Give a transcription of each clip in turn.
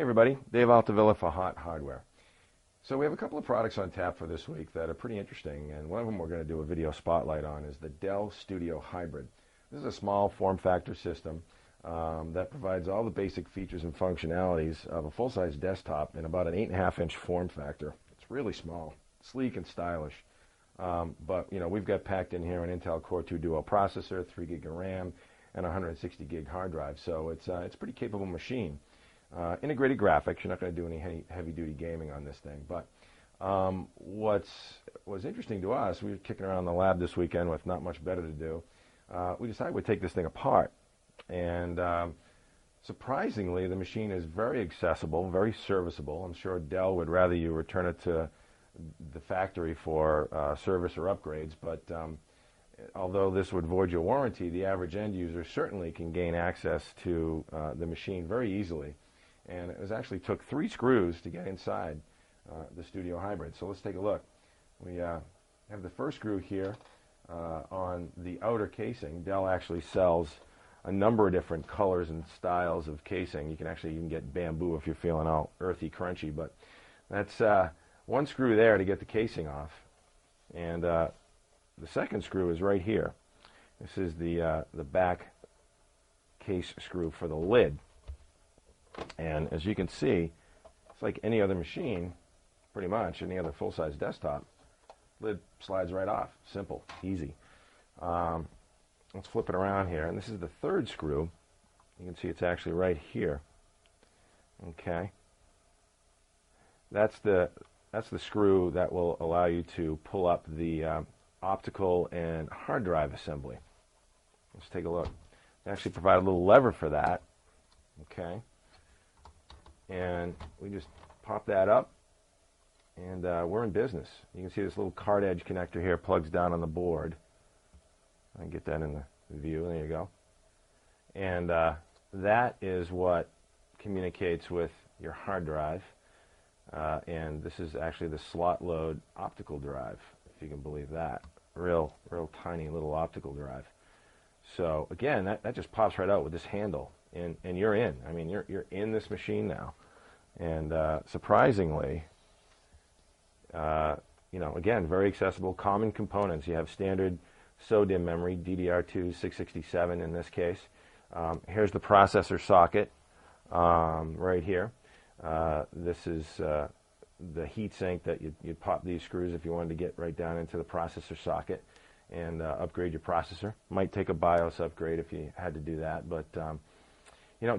everybody, Dave Altavilla for Hot Hardware. So we have a couple of products on tap for this week that are pretty interesting, and one of them we're going to do a video spotlight on is the Dell Studio Hybrid. This is a small form factor system that provides all the basic features and functionalities of a full-size desktop in about an 8.5-inch form factor. It's really small, sleek and stylish, but we've got packed in here an Intel Core 2 Duo processor, 3 gig of RAM, and 160 gig hard drive, so it's a pretty capable machine. Integrated graphics. You're not going to do any heavy-duty gaming on this thing. But what was interesting to us, we were kicking around the lab this weekend with not much better to do. We decided we'd take this thing apart. And surprisingly, the machine is very accessible, very serviceable. I'm sure Dell would rather you return it to the factory for service or upgrades. But although this would void your warranty, the average end user certainly can gain access to the machine very easily. And it actually took 3 screws to get inside the Studio Hybrid. So let's take a look. We have the first screw here on the outer casing. Dell actually sells a number of different colors and styles of casing. You can actually even get bamboo if you're feeling all earthy, crunchy. But that's one screw there to get the casing off. And the second screw is right here. This is the back case screw for the lid. And as you can see, it's like any other machine, pretty much, any other full-size desktop. Lid slides right off. Simple, easy. Let's flip it around here. And this is the third screw. You can see it's actually right here. Okay. That's the screw that will allow you to pull up the optical and hard drive assembly. Let's take a look. They actually provide a little lever for that. Okay. And we just pop that up, and we're in business. You can see this little card edge connector here plugs down on the board. I can get that in the view. There you go. And that is what communicates with your hard drive. And this is actually the slot load optical drive, if you can believe that. Real tiny little optical drive. So again, that just pops right out with this handle. And you're in. I mean, you're in this machine now, and surprisingly, again, very accessible. Common components. You have standard SODIMM memory, DDR2 667 in this case. Here's the processor socket right here. This is the heat sink that you'd pop these screws if you wanted to get right down into the processor socket and upgrade your processor. Might take a BIOS upgrade if you had to do that, but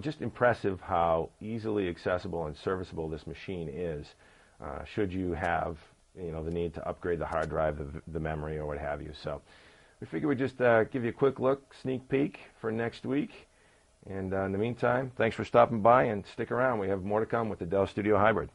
just impressive how easily accessible and serviceable this machine is. Should you have, the need to upgrade the hard drive, the memory, or what have you. So we figured we'd just give you a quick look, sneak peek for next week. And in the meantime, thanks for stopping by and stick around. We have more to come with the Dell Studio Hybrid.